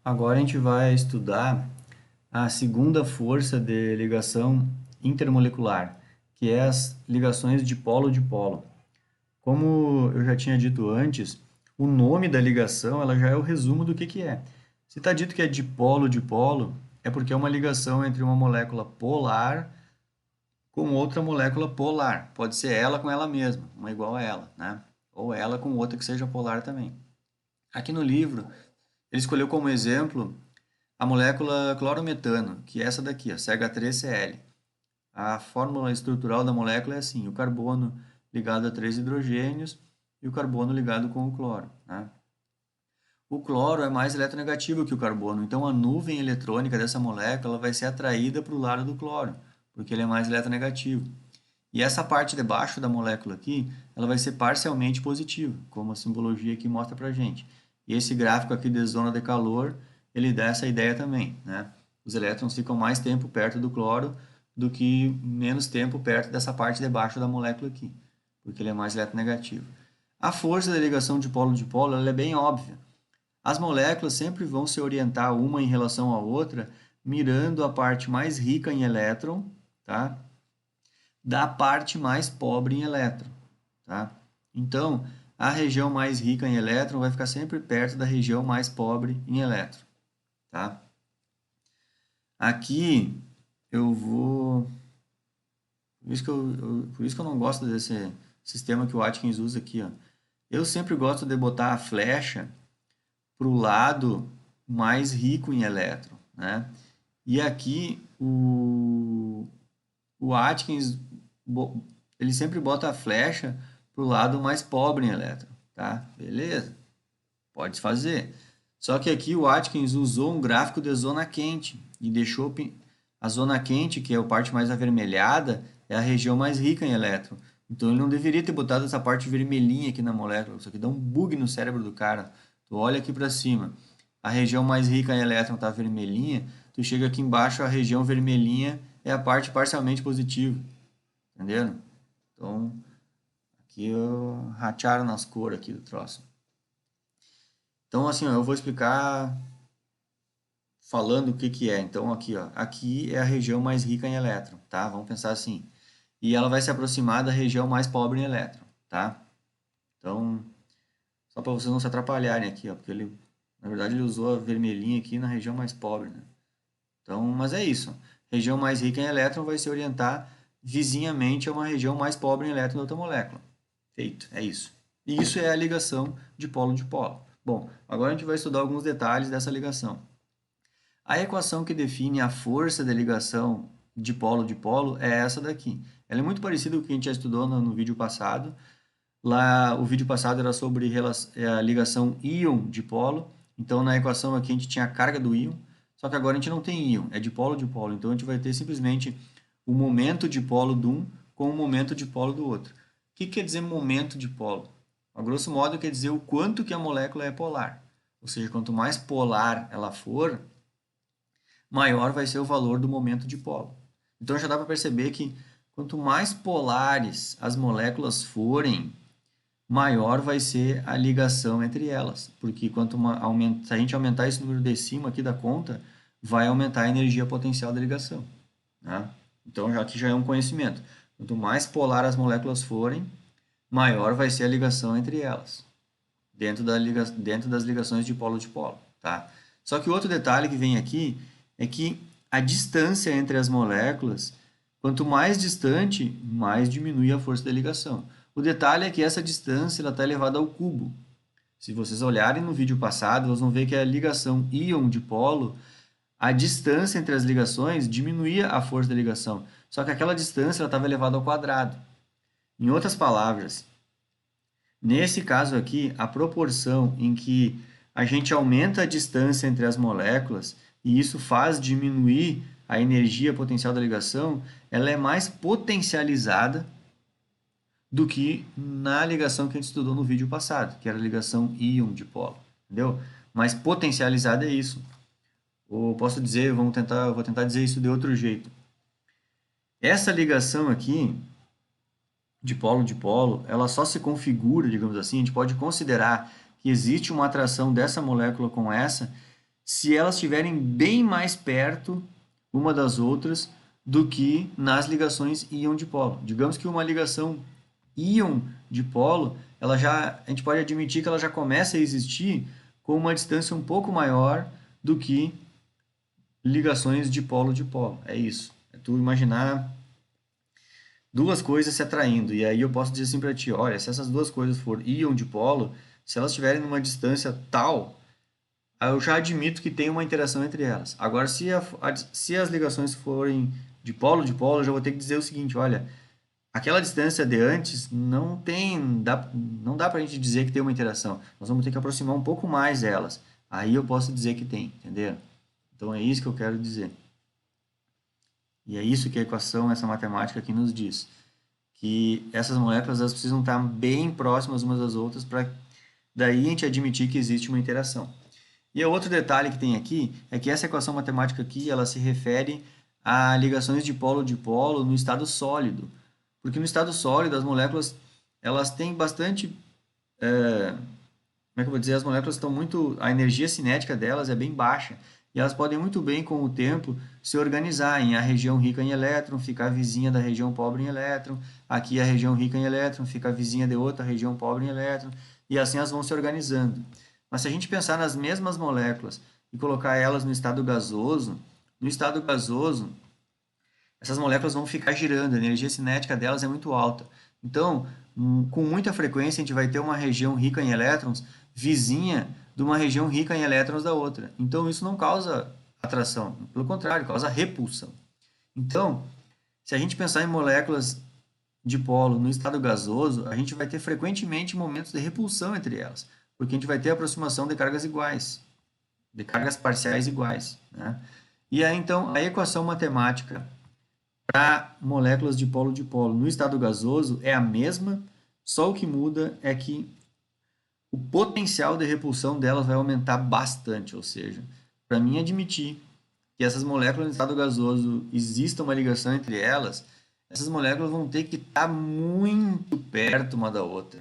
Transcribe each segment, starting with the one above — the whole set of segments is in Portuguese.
Agora a gente vai estudar a segunda força de ligação intermolecular, que é as ligações de polo. Como eu já tinha dito antes, o nome da ligação ela já é o resumo do que é. Se está dito que é de polo, é porque é uma ligação entre uma molécula polar com outra molécula polar. Pode ser ela com ela mesma, uma igual a ela, né? Ou ela com outra que seja polar também. Aqui no livro, ele escolheu como exemplo a molécula clorometano, que é essa daqui, ó, CH3Cl. A fórmula estrutural da molécula é assim: o carbono ligado a três hidrogênios e o carbono ligado com o cloro, né? O cloro é mais eletronegativo que o carbono, então a nuvem eletrônica dessa molécula vai ser atraída para o lado do cloro, porque ele é mais eletronegativo. E essa parte de baixo da molécula aqui, ela vai ser parcialmente positiva, como a simbologia aqui mostra para a gente. E esse gráfico aqui de zona de calor, ele dá essa ideia também, né? Os elétrons ficam mais tempo perto do cloro do que menos tempo perto dessa parte de baixo da molécula aqui, porque ele é mais eletronegativo. A força da ligação de polo ela é bem óbvia. As moléculas sempre vão se orientar uma em relação à outra, mirando a parte mais rica em elétron, tá? Da parte mais pobre em elétron, tá? Então, a região mais rica em elétron vai ficar sempre perto da região mais pobre em elétron, tá? Aqui eu vou... Por isso que eu não gosto desse sistema que o Atkins usa aqui, ó. Eu sempre gosto de botar a flecha para o lado mais rico em elétron, né? E aqui o Atkins ele sempre bota a flecha para o lado mais pobre em elétron, tá? Beleza? Pode fazer. Só que aqui o Atkins usou um gráfico de zona quente e deixou a zona quente, que é a parte mais avermelhada, é a região mais rica em elétron. Então ele não deveria ter botado essa parte vermelhinha aqui na molécula. Isso aqui dá um bug no cérebro do cara. Tu olha aqui para cima, a região mais rica em elétron está vermelhinha. Tu chega aqui embaixo, a região vermelhinha é a parte parcialmente positiva. Entenderam? Então, aqui eu ratearam nas cores aqui do troço. Então, assim, ó, eu vou explicar falando o que é. Então, aqui, ó, aqui é a região mais rica em elétron, tá? Vamos pensar assim. E ela vai se aproximar da região mais pobre em elétron, tá? Então, só para vocês não se atrapalharem aqui, ó, porque ele, na verdade, ele usou a vermelhinha aqui na região mais pobre, né? Então, mas é isso. Região mais rica em elétron vai se orientar vizinhamente a uma região mais pobre em elétron da outra molécula. Feito, é isso. E isso é a ligação de polo. Bom, agora a gente vai estudar alguns detalhes dessa ligação. A equação que define a força de ligação de polo é essa daqui. Ela é muito parecida com o que a gente já estudou no vídeo passado. Lá, o vídeo passado era sobre a ligação íon de polo. Então, na equação aqui a gente tinha a carga do íon, só que agora a gente não tem íon, é de polo. Então, a gente vai ter simplesmente o momento de polo de um com o momento de polo do outro. O que quer dizer momento de polo? A grosso modo, quer dizer o quanto que a molécula é polar. Ou seja, quanto mais polar ela for, maior vai ser o valor do momento de polo. Então, já dá para perceber que quanto mais polares as moléculas forem, maior vai ser a ligação entre elas, porque se a gente aumentar esse número de cima aqui da conta, vai aumentar a energia potencial da ligação, né? Então, aqui já é um conhecimento. Quanto mais polar as moléculas forem, maior vai ser a ligação entre elas, dentro das ligações de polo, tá? Só que outro detalhe que vem aqui é que a distância entre as moléculas, quanto mais distante, mais diminui a força da ligação. O detalhe é que essa distância está elevada ao cubo. Se vocês olharem no vídeo passado, vocês vão ver que a ligação íon de polo, a distância entre as ligações diminuía a força da ligação. Só que aquela distância estava elevada ao quadrado. Em outras palavras, nesse caso aqui, a proporção em que a gente aumenta a distância entre as moléculas e isso faz diminuir a energia potencial da ligação, ela é mais potencializada do que na ligação que a gente estudou no vídeo passado, que era a ligação íon de polo, entendeu? Mas potencializada é isso. Ou posso dizer, vou tentar dizer isso de outro jeito. Essa ligação aqui de polo, ela só se configura, digamos assim, a gente pode considerar que existe uma atração dessa molécula com essa se elas estiverem bem mais perto uma das outras do que nas ligações íon-dipolo. Digamos que uma ligação íon-dipolo, a gente pode admitir que ela já começa a existir com uma distância um pouco maior do que ligações dipolo-dipolo. É isso. É tu imaginar duas coisas se atraindo. E aí eu posso dizer assim para ti, olha, se essas duas coisas for íon-dipolo, se elas estiverem numa distância tal, eu já admito que tem uma interação entre elas. Agora, se as ligações forem dipolo-dipolo, eu já vou ter que dizer o seguinte, olha, aquela distância de antes não dá para a gente dizer que tem uma interação. Nós vamos ter que aproximar um pouco mais elas. Aí eu posso dizer que tem, entendeu? Então é isso que eu quero dizer. E é isso que a equação, essa matemática aqui nos diz. Que essas moléculas elas precisam estar bem próximas umas das outras para daí a gente admitir que existe uma interação. E o outro detalhe que tem aqui é que essa equação matemática aqui ela se refere a ligações dipolo-dipolo no estado sólido. Porque no estado sólido as moléculas elas têm bastante... como é que eu vou dizer? As moléculas estão muito... A energia cinética delas é bem baixa. E elas podem muito bem, com o tempo, se organizar em a região rica em elétron, ficar vizinha da região pobre em elétron, aqui a região rica em elétron, fica vizinha de outra região pobre em elétron, e assim elas vão se organizando. Mas se a gente pensar nas mesmas moléculas e colocar elas no estado gasoso, essas moléculas vão ficar girando, a energia cinética delas é muito alta. Então, com muita frequência, a gente vai ter uma região rica em elétrons vizinha de uma região rica em elétrons da outra. Então, isso não causa atração, pelo contrário, causa repulsão. Então, se a gente pensar em moléculas dipolo no estado gasoso, a gente vai ter frequentemente momentos de repulsão entre elas, porque a gente vai ter aproximação de cargas iguais, de cargas parciais iguais, né? E aí, então, a equação matemática para moléculas dipolo-dipolo no estado gasoso é a mesma, só o que muda é que o potencial de repulsão delas vai aumentar bastante, ou seja, para mim admitir que essas moléculas no estado gasoso exista uma ligação entre elas, essas moléculas vão ter que estar muito perto uma da outra,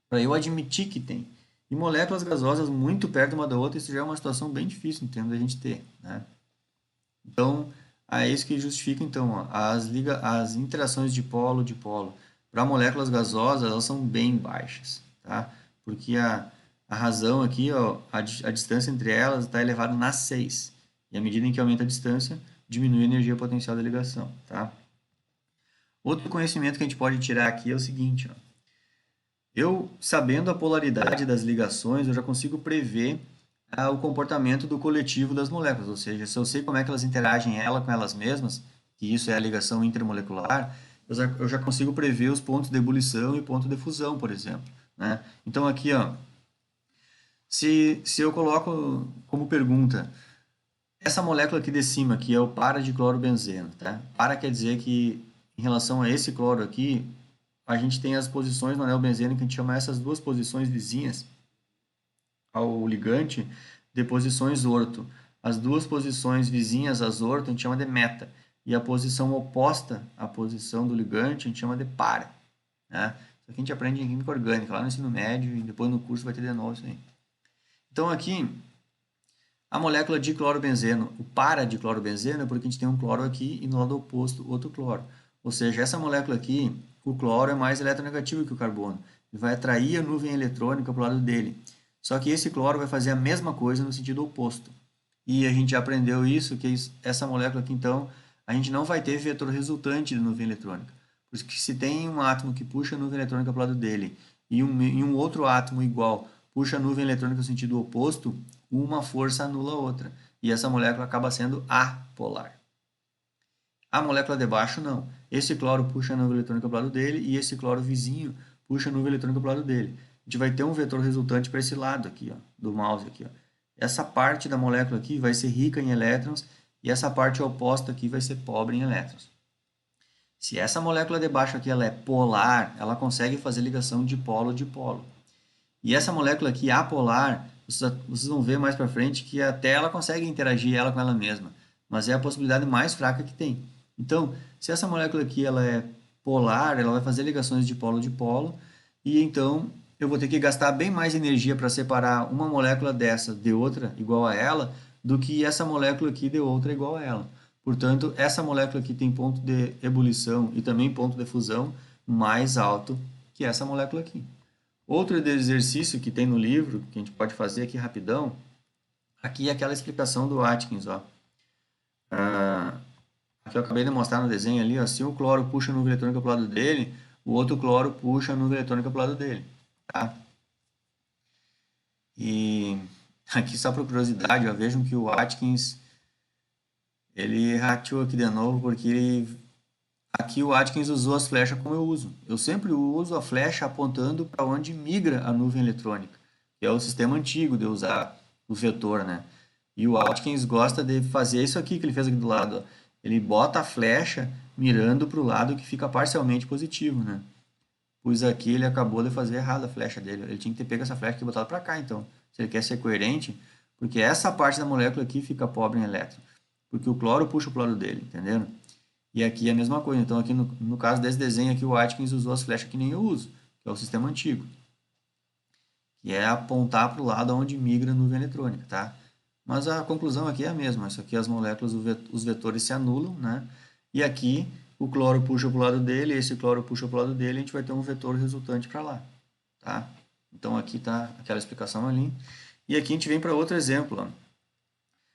para eu admitir que tem. E moléculas gasosas muito perto uma da outra, isso já é uma situação bem difícil, entendo, a gente ter, né? Então, é isso que justifica, então, ó, as interações dipolo-dipolo para moléculas gasosas, elas são bem baixas, tá? Porque a razão aqui, ó, a distância entre elas está elevada na 6. E à medida em que aumenta a distância, diminui a energia potencial da ligação, tá? Outro conhecimento que a gente pode tirar aqui é o seguinte, ó. Eu, sabendo a polaridade das ligações, eu já consigo prever o comportamento do coletivo das moléculas, ou seja, se eu sei como é que elas interagem com elas mesmas, que isso é a ligação intermolecular, eu já consigo prever os pontos de ebulição e ponto de fusão, por exemplo, né? Então aqui, ó, se eu coloco como pergunta, essa molécula aqui de cima, que é o para de clorobenzeno, tá? Para quer dizer que em relação a esse cloro aqui, a gente tem as posições no anel benzeno, que a gente chama essas duas posições vizinhas ao ligante de posições orto. As duas posições vizinhas às orto a gente chama de meta. E a posição oposta à posição do ligante a gente chama de para, né? Isso aqui a gente aprende em química orgânica, lá no ensino médio, e depois no curso vai ter de novo isso aí. Então aqui, a molécula de clorobenzeno, o para de clorobenzeno é porque a gente tem um cloro aqui e no lado oposto outro cloro. Ou seja, essa molécula aqui, o cloro é mais eletronegativo que o carbono. E vai atrair a nuvem eletrônica para o lado dele. Só que esse cloro vai fazer a mesma coisa no sentido oposto. E a gente já aprendeu isso, que essa molécula aqui, então, a gente não vai ter vetor resultante de nuvem eletrônica. Porque se tem um átomo que puxa a nuvem eletrônica para o lado dele e um outro átomo igual puxa a nuvem eletrônica no sentido oposto, uma força anula a outra. E essa molécula acaba sendo apolar. A molécula de baixo, não. Esse cloro puxa a nuvem eletrônica para o lado dele e esse cloro vizinho puxa a nuvem eletrônica para o lado dele. A gente vai ter um vetor resultante para esse lado aqui, ó, do mouse aqui, ó. Essa parte da molécula aqui vai ser rica em elétrons e essa parte oposta aqui vai ser pobre em elétrons. Se essa molécula de baixo aqui ela é polar, ela consegue fazer ligação de polo-dipolo. E essa molécula aqui apolar, vocês vão ver mais para frente que até ela consegue interagir ela com ela mesma, mas é a possibilidade mais fraca que tem. Então, se essa molécula aqui ela é polar, ela vai fazer ligações de polo-dipolo e então eu vou ter que gastar bem mais energia para separar uma molécula dessa de outra igual a ela, do que essa molécula aqui de outra igual a ela. Portanto, essa molécula aqui tem ponto de ebulição e também ponto de fusão mais alto que essa molécula aqui. Outro exercício que tem no livro, que a gente pode fazer aqui rapidão, aqui é aquela explicação do Atkins, ó. Aqui eu acabei de mostrar no desenho ali, ó, se um cloro puxa a nuvem eletrônica para o lado dele, o outro cloro puxa a nuvem eletrônica para o lado dele, tá? E aqui só por curiosidade, ó, vejam que o Atkins, ele rateou aqui de novo, porque aqui o Atkins usou as flechas como eu uso. Eu sempre uso a flecha apontando para onde migra a nuvem eletrônica, que é o sistema antigo de usar o vetor, né? E o Atkins gosta de fazer isso aqui que ele fez aqui do lado, ó. Ele bota a flecha mirando para o lado que fica parcialmente positivo, né? Pois aqui ele acabou de fazer errado a flecha dele. Ele tinha que ter pego essa flecha aqui e botado para cá, então. Se ele quer ser coerente, porque essa parte da molécula aqui fica pobre em elétron. Porque o cloro puxa para o lado dele, entenderam? E aqui é a mesma coisa. Então, aqui no caso desse desenho aqui, o Atkins usou as flechas que nem eu uso, que é o sistema antigo. Que é apontar para o lado onde migra a nuvem eletrônica, tá? Mas a conclusão aqui é a mesma. Isso aqui as moléculas, os vetores se anulam, né? E aqui o cloro puxa para o lado dele, esse cloro puxa para o lado dele, a gente vai ter um vetor resultante para lá, tá? Então aqui está aquela explicação ali. E aqui a gente vem para outro exemplo, ó.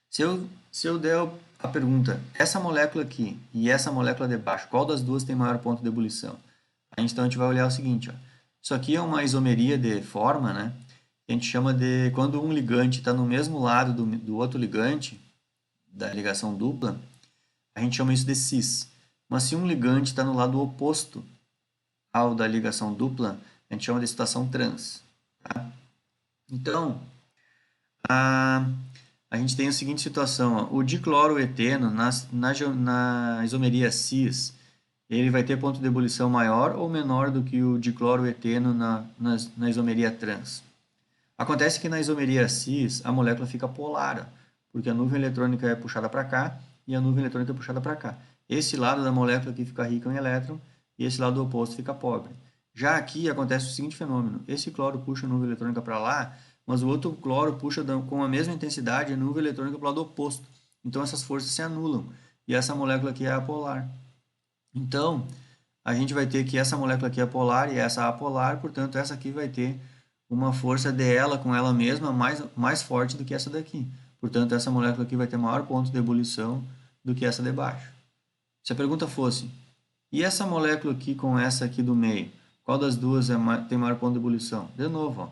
Se eu der a pergunta, essa molécula aqui e essa molécula de baixo, qual das duas tem maior ponto de ebulição? Então a gente vai olhar o seguinte, ó. Isso aqui é uma isomeria de forma, né? A gente chama de quando um ligante está no mesmo lado do outro ligante, da ligação dupla, a gente chama isso de cis. Mas se um ligante está no lado oposto ao da ligação dupla, a gente chama de situação trans. Tá? Então, a gente tem a seguinte situação, ó. O dicloroeteno na isomeria cis, ele vai ter ponto de ebulição maior ou menor do que o dicloroeteno na isomeria trans? Acontece que na isomeria cis a molécula fica polar, porque a nuvem eletrônica é puxada para cá e a nuvem eletrônica é puxada para cá. Esse lado da molécula aqui fica rico em elétron e esse lado oposto fica pobre. Já aqui acontece o seguinte fenômeno, esse cloro puxa a nuvem eletrônica para lá, mas o outro cloro puxa com a mesma intensidade a nuvem eletrônica para o lado oposto. Então essas forças se anulam e essa molécula aqui é apolar. Então a gente vai ter que essa molécula aqui é polar e essa apolar, portanto essa aqui vai ter uma força dela com ela mesma mais forte do que essa daqui. Portanto, essa molécula aqui vai ter maior ponto de ebulição do que essa de baixo. Se a pergunta fosse, e essa molécula aqui com essa aqui do meio, qual das duas tem maior ponto de ebulição? De novo, ó,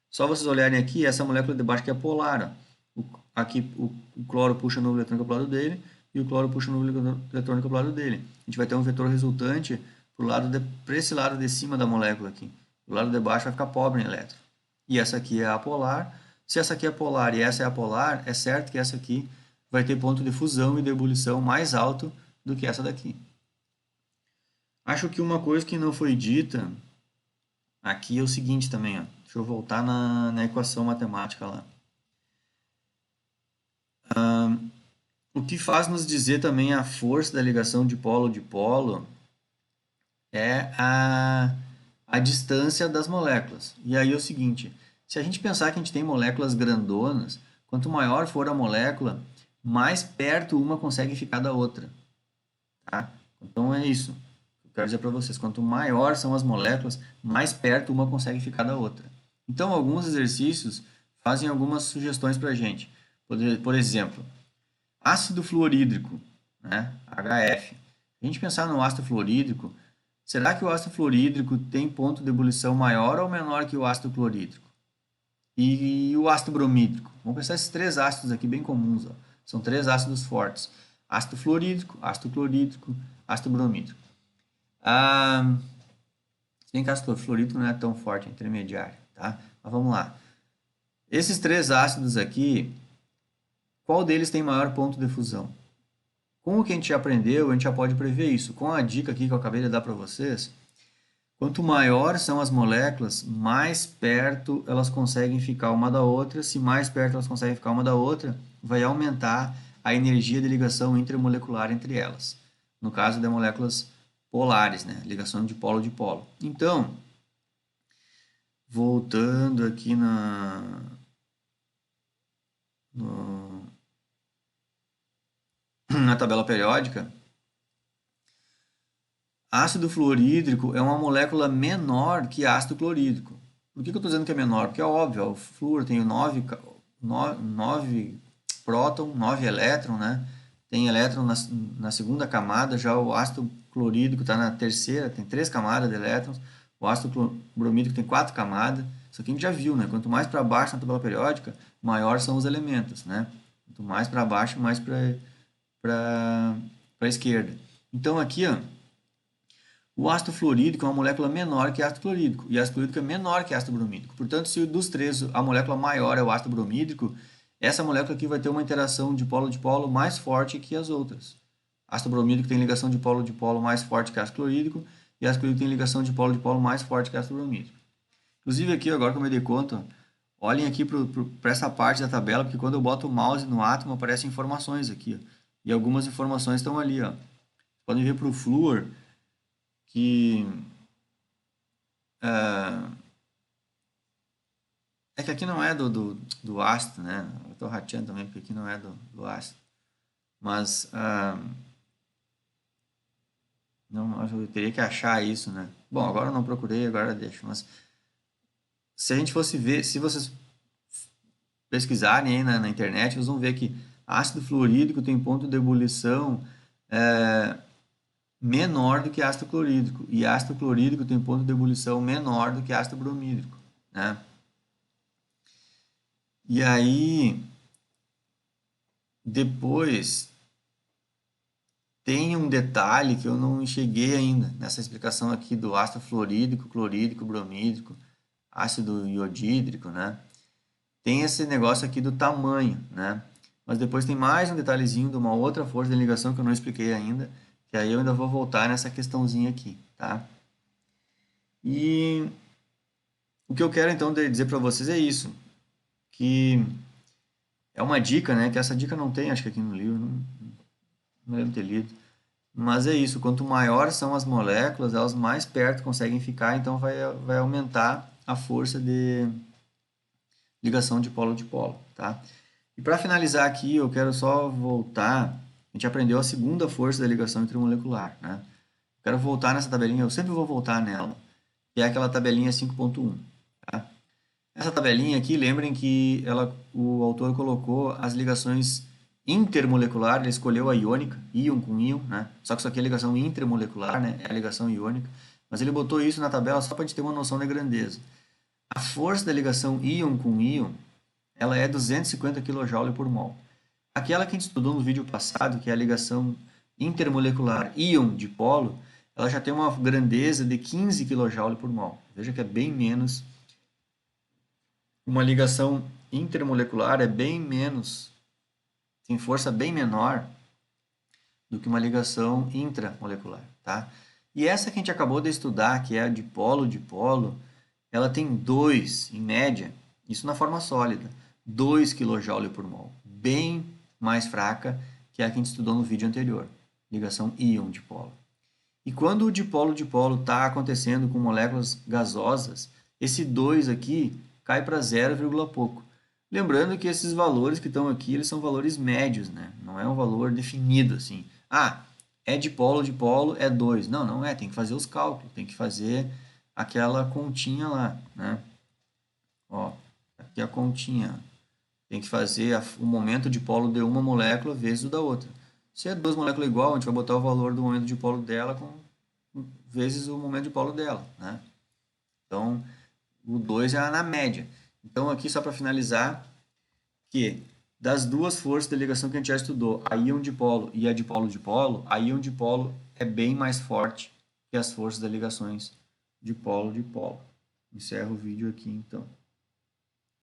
só vocês olharem aqui, essa molécula de baixo que é polar. Ó. Aqui o cloro puxa a nuvem eletrônica para o lado dele e o cloro puxa a nuvem eletrônica para o lado dele. A gente vai ter um vetor resultante para esse lado de cima da molécula aqui. O lado de baixo vai ficar pobre em elétron. E essa aqui é a polar. Se essa aqui é polar e essa é a polar, é certo que essa aqui vai ter ponto de fusão e de ebulição mais alto do que essa daqui. Acho que uma coisa que não foi dita aqui é o seguinte também, ó. Deixa eu voltar na equação matemática lá. O que faz nos dizer também a força da ligação de polo é a distância das moléculas. E aí é o seguinte, se a gente pensar que a gente tem moléculas grandonas, quanto maior for a molécula, mais perto uma consegue ficar da outra. Tá? Então é isso. Eu quero dizer para vocês, quanto maior são as moléculas, mais perto uma consegue ficar da outra. Então alguns exercícios fazem algumas sugestões para a gente. Por exemplo, ácido fluorídrico, né? HF. Se a gente pensar no ácido fluorídrico, será que o ácido fluorídrico tem ponto de ebulição maior ou menor que o ácido clorídrico? E o ácido bromídrico? Vamos pensar esses três ácidos aqui bem comuns. Ó. São três ácidos fortes. Ácido fluorídrico, ácido clorídrico, ácido bromídrico. Se bem que ácido fluorídrico não é tão forte, é intermediário. Tá? Mas vamos lá. Esses três ácidos aqui, qual deles tem maior ponto de fusão? Com o que a gente já aprendeu, a gente já pode prever isso. Com a dica aqui que eu acabei de dar para vocês, quanto maior são as moléculas, mais perto elas conseguem ficar uma da outra. Se mais perto elas conseguem ficar uma da outra, vai aumentar a energia de ligação intermolecular entre elas. No caso de moléculas polares, né? Ligação de polo. Então, voltando aqui na tabela periódica, ácido fluorídrico é uma molécula menor que ácido clorídrico. Por que eu estou dizendo que é menor? Porque é óbvio, o flúor tem 9 próton, 9 elétron, né? Tem elétron na segunda camada, já o ácido clorídrico está na terceira, tem 3 camadas de elétrons. O ácido bromídrico tem 4 camadas. Isso aqui a gente já viu, né? Quanto mais para baixo na tabela periódica, maior são os elementos, né? Quanto mais para baixo, mais para a esquerda. Então aqui, ó, o ácido fluorídrico é uma molécula menor que ácido clorídrico, e ácido clorídrico é menor que ácido bromídrico. Portanto, se dos três a molécula maior é o ácido bromídrico, essa molécula aqui vai ter uma interação de polo mais forte que as outras. Ácido bromídrico tem ligação de polo mais forte que ácido clorídrico, e ácido clorídrico tem ligação de polo mais forte que ácido bromídrico. Inclusive aqui, agora que eu me dei conta, olhem aqui para essa parte da tabela, porque quando eu boto o mouse no átomo, aparecem informações aqui. Ó, e algumas informações estão ali. Ó. Podem ver para o flúor, que é que aqui não é do ácido, né? Eu estou rateando também, porque aqui não é do ácido. Mas não, eu teria que achar isso, né? Bom, agora eu não procurei, agora eu deixo. Mas se a gente fosse ver, se vocês pesquisarem aí na internet, vocês vão ver que ácido fluorídrico tem ponto de ebulição menor do que ácido clorídrico. E ácido clorídrico tem ponto de ebulição menor do que ácido bromídrico, né? E aí, depois, tem um detalhe que eu não cheguei ainda nessa explicação aqui do ácido fluorídrico, clorídrico, bromídrico, ácido iodídrico, né? Tem esse negócio aqui do tamanho, né? Mas depois tem mais um detalhezinho de uma outra força de ligação que eu não expliquei ainda, que aí eu ainda vou voltar nessa questãozinha aqui, tá? E o que eu quero então dizer para vocês é isso, que é uma dica, né? Que essa dica não tem, acho que aqui no livro, não lembro de ter lido. Mas é isso, quanto maior são as moléculas, elas mais perto conseguem ficar, então vai aumentar a força de ligação de polo, tá? E para finalizar aqui, eu quero só voltar, a gente aprendeu a segunda força da ligação intermolecular, né? Quero voltar nessa tabelinha, eu sempre vou voltar nela, que é aquela tabelinha 5.1, tá? Essa tabelinha aqui, lembrem que o autor colocou as ligações intermolecular, ele escolheu a iônica, íon com íon, né? Só que isso aqui é ligação intermolecular, né? É a ligação iônica. Mas ele botou isso na tabela só para a gente ter uma noção da grandeza. A força da ligação íon com íon, ela é 250 kJ por mol. Aquela que a gente estudou no vídeo passado, que é a ligação intermolecular íon dipolo, ela já tem uma grandeza de 15 kJ por mol. Veja que é bem menos. Uma ligação intermolecular é bem menos, tem força bem menor do que uma ligação intramolecular, tá? E essa que a gente acabou de estudar, que é a dipolo, ela tem 2, em média, isso na forma sólida, 2 kJ por mol, bem mais fraca que a que a gente estudou no vídeo anterior, ligação íon-dipolo. E quando o dipolo está acontecendo com moléculas gasosas, esse 2 aqui cai para 0, pouco. Lembrando que esses valores que estão aqui, eles são valores médios, né? Não é um valor definido assim. Ah, é dipolo, é 2. Não, não é. Tem que fazer os cálculos, tem que fazer aquela continha lá, né? Ó, aqui a continha. Tem que fazer o momento dipolo de uma molécula vezes o da outra. Se é duas moléculas igual, a gente vai botar o valor do momento dipolo dela vezes o momento dipolo dela, né? Então, o 2 é na média. Então, aqui só para finalizar, que das duas forças de ligação que a gente já estudou, a íon dipolo e a dipolo-dipolo, a íon dipolo é bem mais forte que as forças das ligações dipolo-dipolo. Encerro o vídeo aqui, então.